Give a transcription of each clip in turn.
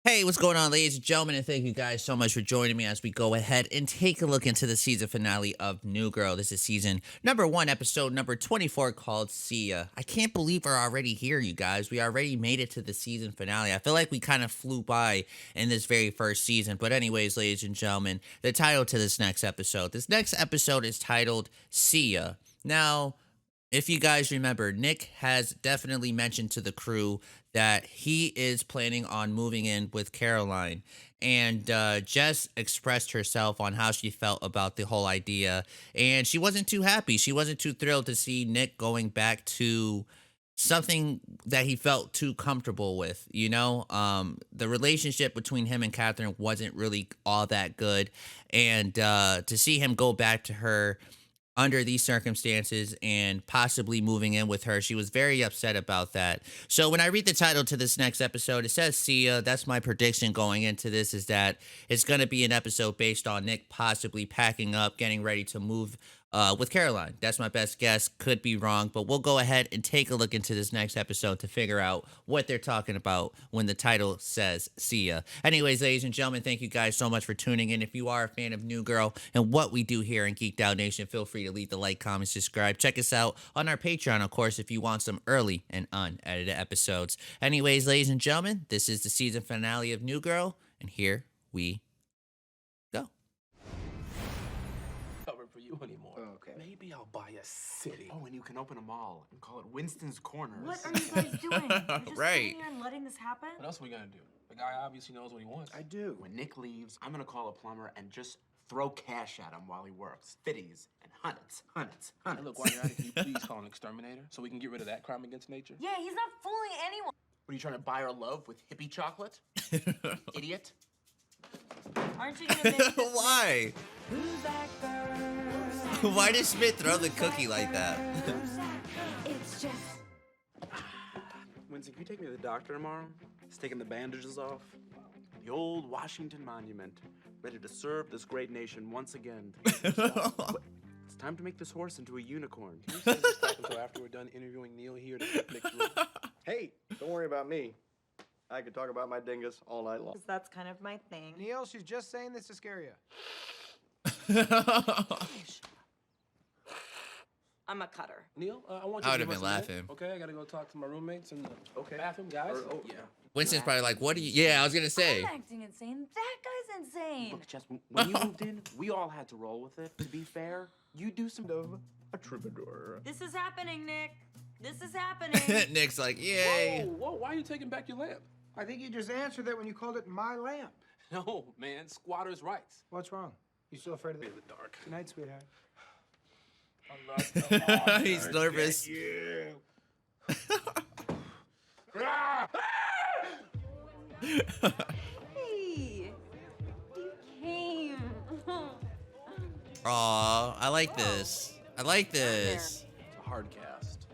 Hey, what's going on, ladies and gentlemen? And thank you guys so much for joining me as we go ahead and take a look into the season finale of New Girl. This is season number 1, episode number 24, called See Ya. I can't believe we're already here, you guys. We already made it to the season finale. I feel like we kind of flew by in this very first season. But, anyways, ladies and gentlemen, the title to this next episode. This next episode is titled See Ya. Now, if you guys remember, Nick has definitely mentioned to the crew that he is planning on moving in with Caroline. And Jess expressed herself on how she felt about the whole idea. And she wasn't too happy. She wasn't too thrilled to see Nick going back to something that he felt too comfortable with. The relationship between him and Catherine wasn't really all that good. And to see him go back to her under these circumstances and possibly moving in with her. She was very upset about that. So when I read the title to this next episode, it says See Ya. That's my prediction going into this, is that it's going to be an episode based on Nick possibly packing up, getting ready to move with Caroline. That's my best guess. Could be wrong, but we'll go ahead and take a look into this next episode to figure out what they're talking about when the title says See Ya. Anyways, ladies and gentlemen, thank you guys so much for tuning in. If you are a fan of New Girl and what we do here in Geeked Out Nation, feel free to leave the like, comment, subscribe. Check us out on our Patreon, of course, if you want some early and unedited episodes. Anyways, ladies and gentlemen, this is the season finale of New Girl, and here we go. Cover for you anymore. Oh, okay. Maybe I'll buy a city. Oh, and you can open a mall and call it Winston's Corners. What are you guys doing? You're just Right. sitting here and letting this happen? What else are we gonna do? The guy obviously knows what he wants. I do. When Nick leaves, I'm gonna call a plumber and just throw cash at him while he works. Fitties and hundreds. Hey, look, while you're at it, can you please call an exterminator so we can get rid of that crime against nature? Yeah, he's not fooling anyone. What are you trying to buy her love with hippie chocolate? Idiot. Aren't you gonna make this Why? Why did Smith throw the cookie like that? It's just Winston, can you take me to the doctor tomorrow? He's taking the bandages off. The old Washington Monument, ready to serve this great nation once again. It's time to make this horse into a unicorn. Can you save this talk until after we're done interviewing Neil here to Nick's room? Hey, don't worry about me. I could talk about my dingus all night long. that's kind of my thing. Neil, she's just saying this to scare you. I'm a cutter. Neil, I want you I to would've give been us a minute, laughing. Okay, I gotta go talk to my roommates in the Okay. bathroom, guys. Yeah. Winston's probably like, what do you... Yeah, I was going to say. I'm acting insane. That guy's insane. Look, Jess, when you moved in, we all had to roll with it. To be fair, you do some of a troubadour. This is happening, Nick. This is happening. Nick's like, yay. Whoa, why are you taking back your lamp? I think you just answered that when you called it my lamp. No, man, squatters' rights. What's wrong? You still afraid of In the dark. Good night, sweetheart. He's nervous. Hey, you came. Aw, I like this. I like this. It's a hard cast.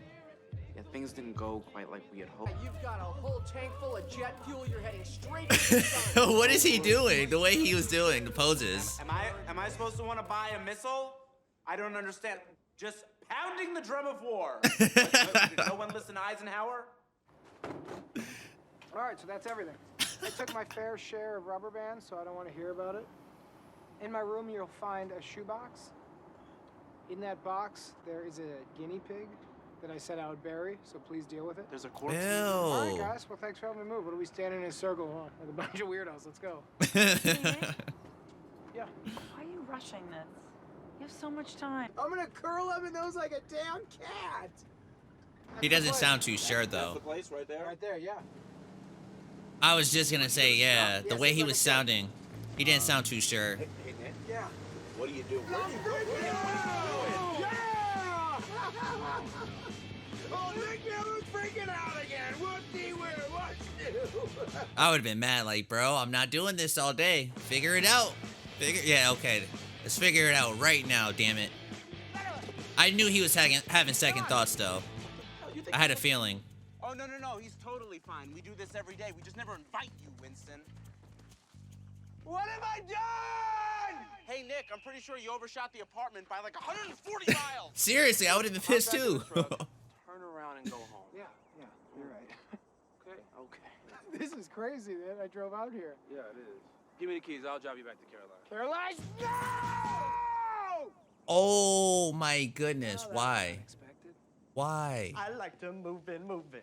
Yeah, things didn't go quite like we had hoped. You've got a whole tank full of jet fuel. You're heading straight to the sun. What is he doing? The way he was doing, the poses. Am I supposed to want to buy a missile? I don't understand. Just pounding the drum of war. Did no one listen to Eisenhower? All right, so that's everything. I took my fair share of rubber bands, so I don't want to hear about it. In my room, you'll find a shoebox. In that box, there is a guinea pig that I said I would bury, so please deal with it. There's a corpse. All right, Ew. guys. Well, thanks for helping me move. What are we standing in a circle on? Like a bunch of weirdos. Let's go. Yeah. Why are you rushing this? You have so much time. I'm gonna curl up in those like a damn cat. He doesn't sound too sure, That's the though. place right there. Right there, yeah. I was just going to say, yeah, the Yes, way it's he like was a- sounding, he didn't sound too sure. Hey, Nick, Yeah. what do you do? Oh, Nick Miller's freaking out again. Whoopsie, what's new? I would have been mad, like, bro, I'm not doing this all day. Figure it out. Yeah, okay. Let's figure it out right now, damn it. I knew he was having second thoughts, though. I had a feeling. Oh, no. He's totally fine. We do this every day. We just never invite you, Winston. What have I done? Hey, Nick, I'm pretty sure you overshot the apartment by like 140 miles. Seriously, I would have been pissed, too. Turn around and go home. Yeah, you're right. okay? Okay. This is crazy, man. I drove out here. Yeah, it is. Give me the keys. I'll drive you back to Carolina. Caroline, no! Oh my goodness. Oh, that was Why? unexpected. Why? I like to move in, move in.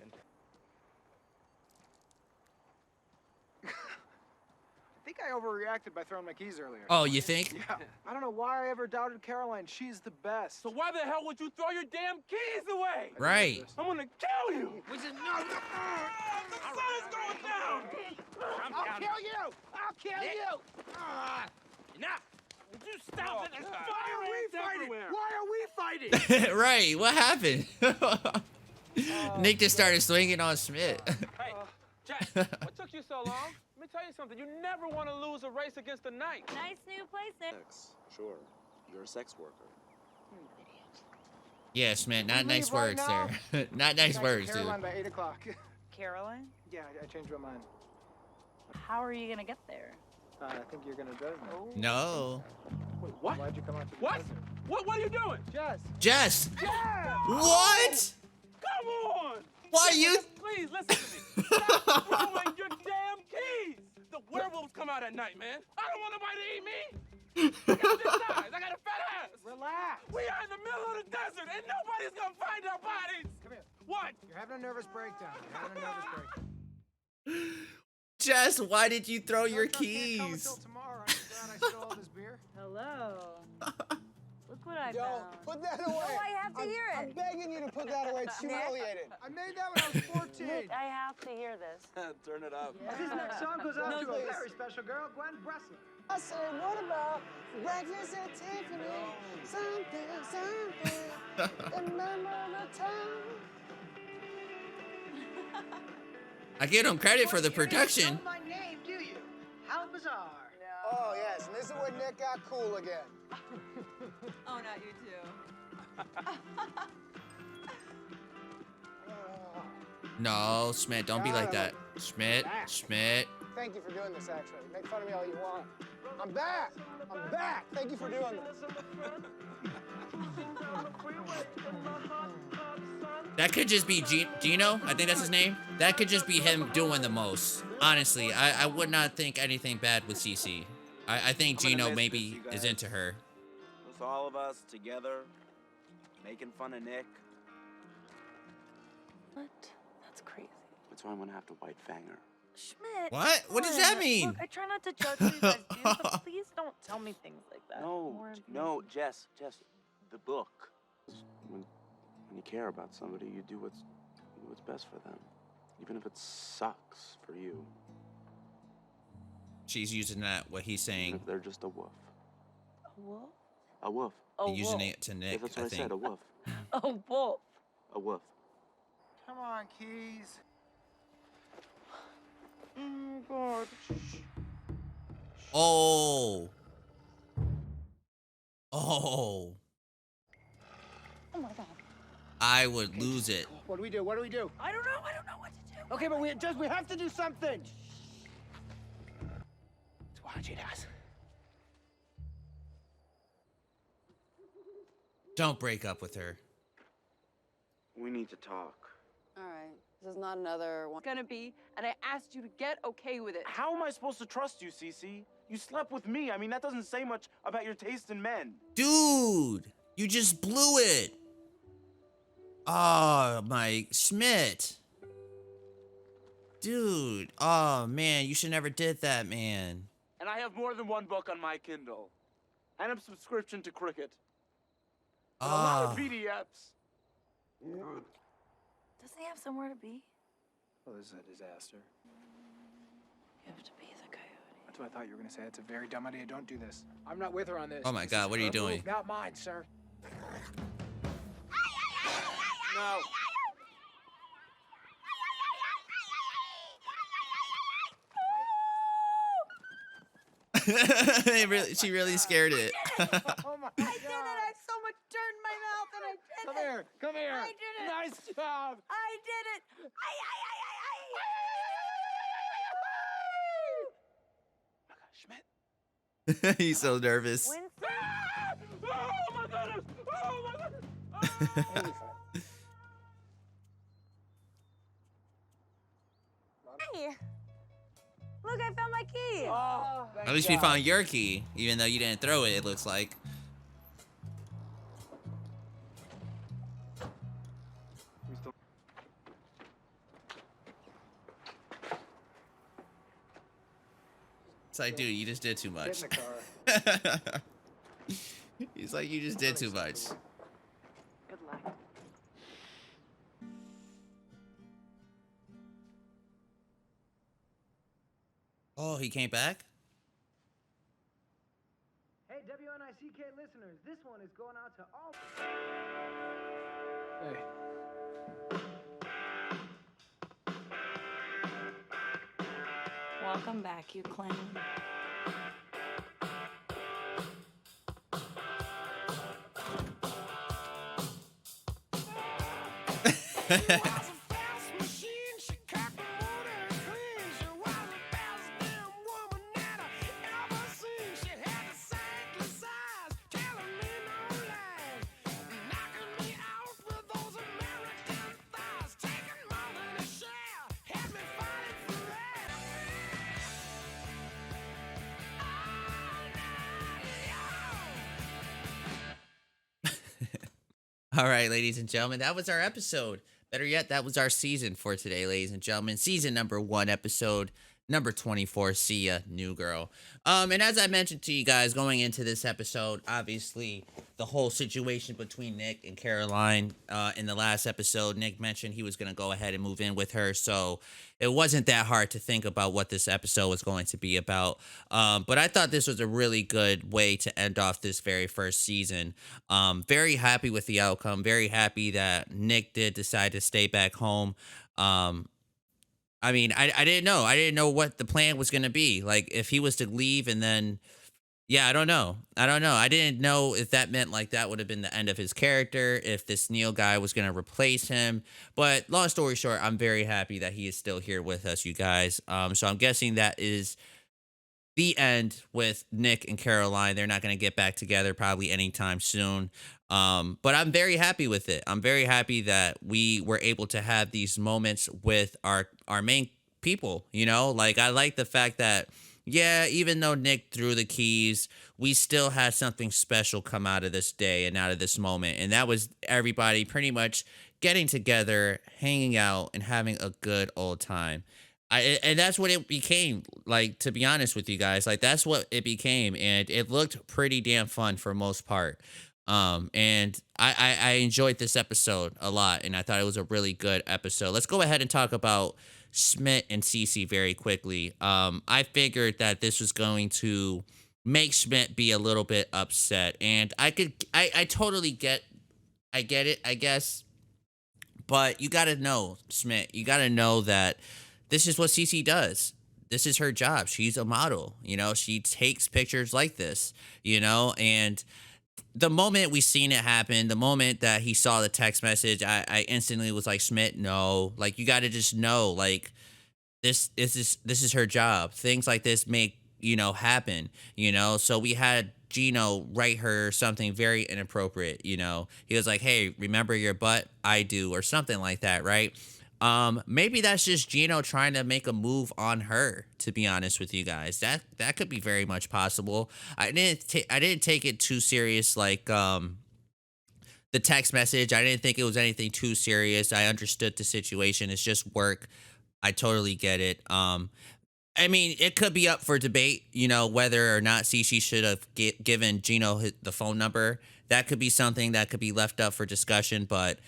I think I overreacted by throwing my keys earlier. Oh, you think? Yeah. I don't know why I ever doubted Caroline. She's the best. So why the hell would you throw your damn keys away? Right. I'm gonna kill you. Which is no. The sun is going down. I'll kill you! I'll kill you! Enough. Would you stop it? There's Why fire are we ants fighting? everywhere. Why are we fighting? Right. What happened? Nick just started swinging on Schmidt. Hey, Jack, what took you so long? Let me tell you something. You never want to lose a race against the night. Nice new place there. Sex. Sure. You're a sex worker. Yeah, Schmidt. Not leave nice right words now? there. Not nice Back to words, dude. Caroline by 8 o'clock. Caroline? Yeah, I changed my mind. How are you gonna get there? I think you're gonna drive me. Oh. No. Wait, what? Why'd you come out to the What? desert? What are you doing? Jess! Jess. Yeah! What? Come on! Why you? Please listen to me. Stop throwing your damn keys. The werewolves come out at night, man. I don't want nobody to eat me. I got this size. I got a fat ass. Relax! We are in the middle of the desert, and nobody's gonna find our bodies. Come here. What? You're having a nervous breakdown. You're having a nervous breakdown. Jess, why did you throw your Don't can't come keys? until tomorrow. I'm glad I stole all this beer. Hello. Look what I Don't found. put that away. No, I have to hear I'm it. begging you to put that away. It's humiliating. I made that when I was 14. Nick, I have to hear this. Turn it up. This next song goes out No, to a please. very special girl, Gwen Bressler. I said, what about breakfast at Tiffany? Something. Remember the time? I give him credit for the You didn't production. know my name, do you? How bizarre. Oh, yes. And this is when Nick got cool again. Oh, not you too. No, Schmidt, don't be like that. Schmidt. Thank you for doing this, actually. Make fun of me all you want. I'm back. I'm back. Thank you for doing this. That could just be Gino. I think that's his name. That could just be him doing the most. Honestly, I would not think anything bad with Cece. I think I'm gonna Gino miss maybe this, you is guys. into her. With all of us together, making fun of Nick. What? That's crazy. That's why I'm gonna have to white fang her. Schmidt. What? What does come that on. mean? Look, I try not to judge what you guys do, but please don't tell me things like that. No, More no, information. Jess, the book. When you care about somebody, you do what's best for them, even if it sucks for you. She's using that, what he's Even saying, if they're just a wolf. A wolf? A wolf. A using wolf. it to Yeah, Nick, that's I what I think. said. A wolf. A wolf. A wolf. Come on, Keys. Oh, God. Oh. Oh. Oh, my God. I would lose it. What do we do? What do we do? I don't know what to do. Okay, but we have to do something. It's what she does. Don't break up with her. We need to talk. All right, this is not another one. Gonna be, and I asked you to get okay with it. How am I supposed to trust you, Cece? You slept with me. I mean, that doesn't say much about your taste in men. Dude, you just blew it. Oh, my Schmidt. Dude, oh man, you should never did that, man. And I have more than one book on my Kindle. And a subscription to Cricket. And a lot Ah, of PDFs. Does he have somewhere to be? Well, this is a disaster. You have to be the coyote. That's what I thought you were going to say. It's a very dumb idea. Don't do this. I'm not with her on this. Oh my This God, is what are you her doing? move, not mine, sir. No. she really scared it. Oh my God. I did it! I had so much dirt in my mouth, and I did Come it! here. Come here. I did it. Nice job. I did it! Schmidt. He's so nervous. Winston? Oh my goodness! Oh my goodness! Holy fuck. key. Oh, At least we found your key, even though you didn't throw it, it looks like. It's like, dude, you just did too much. Get in the car. He's like, you just did too much. Good luck. Oh, he came back? Hey, WNICK listeners, this one is going out to all. Hey. Welcome back, you clown. All right, ladies and gentlemen, that was our episode. Better yet, that was our season for today, ladies and gentlemen. Season number 1, episode number 24. See ya, New Girl. And as I mentioned to you guys going into this episode, obviously the whole situation between Nick and Caroline. In the last episode, Nick mentioned he was going to go ahead and move in with her, so it wasn't that hard to think about what this episode was going to be about. But I thought this was a really good way to end off this very first season. Very happy with the outcome. Very happy that Nick did decide to stay back home. I mean, I didn't know. I didn't know what the plan was going to be. Like, if he was to leave and then, yeah, I don't know. I didn't know if that meant, like, that would have been the end of his character, if this Neil guy was going to replace him. But long story short, I'm very happy that he is still here with us, you guys. So I'm guessing that is the end with Nick and Caroline. They're not going to get back together probably anytime soon. But I'm very happy with it. I'm very happy that we were able to have these moments with our main people, you know? Like, I like the fact that, yeah, even though Nick threw the keys, we still had something special come out of this day and out of this moment. And that was everybody pretty much getting together, hanging out, and having a good old time. And that's what it became, like, to be honest with you guys. Like, that's what it became, and it looked pretty damn fun for most part. And I enjoyed this episode a lot, and I thought it was a really good episode. Let's go ahead and talk about Schmidt and Cece very quickly. I figured that this was going to make Schmidt be a little bit upset, and I totally get it, I guess. But you gotta know, Schmidt, you gotta know that this is what Cece does. This is her job. She's a model, you know, she takes pictures like this, you know, and the moment we seen it happen, the moment that he saw the text message, I instantly was like, Schmidt, no, like, you got to just know, like, this is her job. Things like this make, you know, happen, you know? So we had Gino write her something very inappropriate, you know? He was like, hey, remember your butt? I do, or something like that, right? Maybe that's just Gino trying to make a move on her, to be honest with you guys. That could be very much possible. I didn't take it too serious, like, the text message. I didn't think it was anything too serious. I understood the situation. It's just work. I totally get it. I mean, it could be up for debate, you know, whether or not Cece should have given Gino the phone number. That could be something that could be left up for discussion, but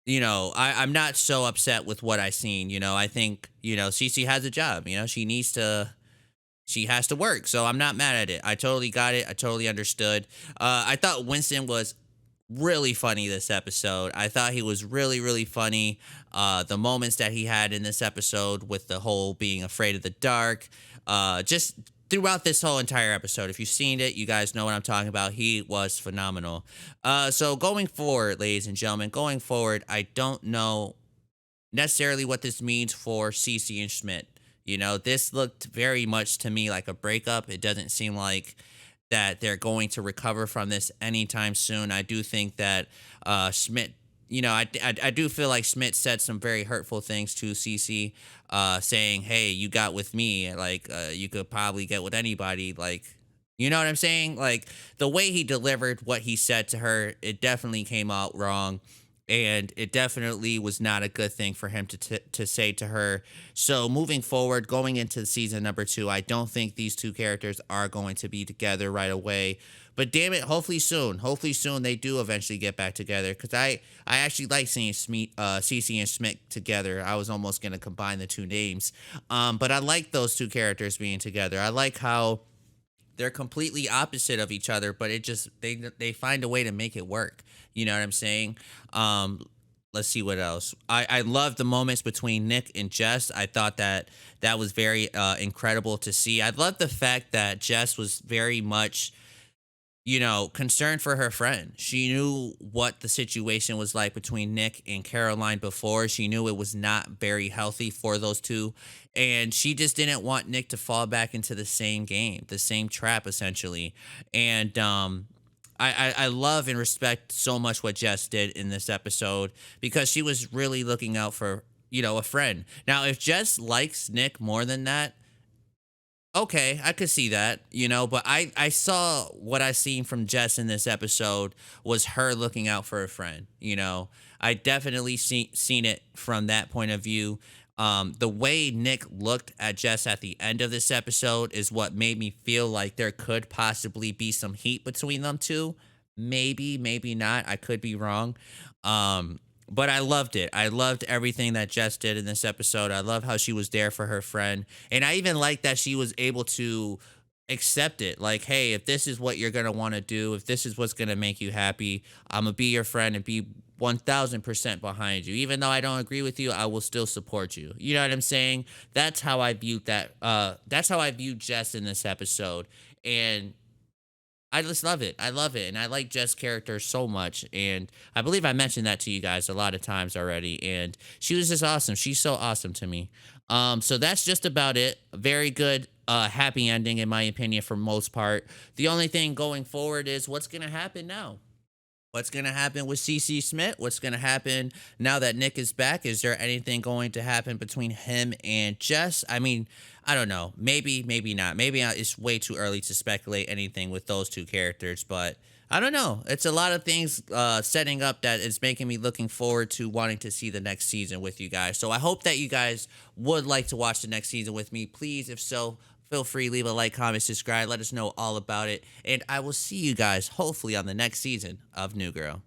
you know, I'm not so upset with what I seen. You know, I think, you know, Cece has a job. You know, she has to work. So I'm not mad at it. I totally got it. I totally understood. I thought Winston was really funny this episode. I thought he was really, really funny. The moments that he had in this episode with the whole being afraid of the dark, just throughout this whole entire episode. If you've seen it, you guys know what I'm talking about. He was phenomenal. So going forward, ladies and gentlemen, I don't know necessarily what this means for Cece and Schmidt. You know, this looked very much to me like a breakup. It doesn't seem like that they're going to recover from this anytime soon. I do think that Schmidt you know, I do feel like Schmidt said some very hurtful things to Cece, saying, "Hey, you got with me, like you could probably get with anybody." Like, you know what I'm saying? Like the way he delivered what he said to her, it definitely came out wrong, and it definitely was not a good thing for him to say to her. So moving forward, going into season number 2, I don't think these two characters are going to be together right away. But damn it, hopefully soon. Hopefully soon they do eventually get back together. Because I actually like seeing Cece and Schmidt together. I was almost going to combine the two names. But I like those two characters being together. I like how they're completely opposite of each other, but it just they find a way to make it work. You know what I'm saying? Let's see what else. I love the moments between Nick and Jess. I thought that was very incredible to see. I love the fact that Jess was very much, you know, concerned for her friend. She knew what the situation was like between Nick and Caroline before. She knew it was not very healthy for those two. And she just didn't want Nick to fall back into the same game, the same trap, essentially. And I love and respect so much what Jess did in this episode because she was really looking out for, you know, a friend. Now, if Jess likes Nick more than that, okay, I could see that, you know, but I saw what I seen from Jess in this episode was her looking out for a friend, you know. I definitely seen it from that point of view. The way Nick looked at Jess at the end of this episode is what made me feel like there could possibly be some heat between them two. Maybe, maybe not. I could be wrong. But I loved it. I loved everything that Jess did in this episode. I love how she was there for her friend. And I even like that she was able to accept it. Like, hey, if this is what you're going to want to do, if this is what's going to make you happy, I'm going to be your friend and be 1000% behind you. Even though I don't agree with you, I will still support you. You know what I'm saying? That's how I viewed that. That's how I viewed Jess in this episode. And I just love it. I love it. And I like Jess' character so much. And I believe I mentioned that to you guys a lot of times already. And she was just awesome. She's so awesome to me. So that's just about it. Very good, happy ending in my opinion for most part. The only thing going forward is what's going to happen now. What's going to happen with Cece Schmidt? What's going to happen now that Nick is back? Is there anything going to happen between him and Jess? I mean, I don't know. Maybe, maybe not. Maybe it's way too early to speculate anything with those two characters, but I don't know. It's a lot of things setting up that is making me looking forward to wanting to see the next season with you guys. So I hope that you guys would like to watch the next season with me. Please, if so, feel free, leave a like, comment, subscribe. Let us know all about it. And I will see you guys hopefully on the next season of New Girl.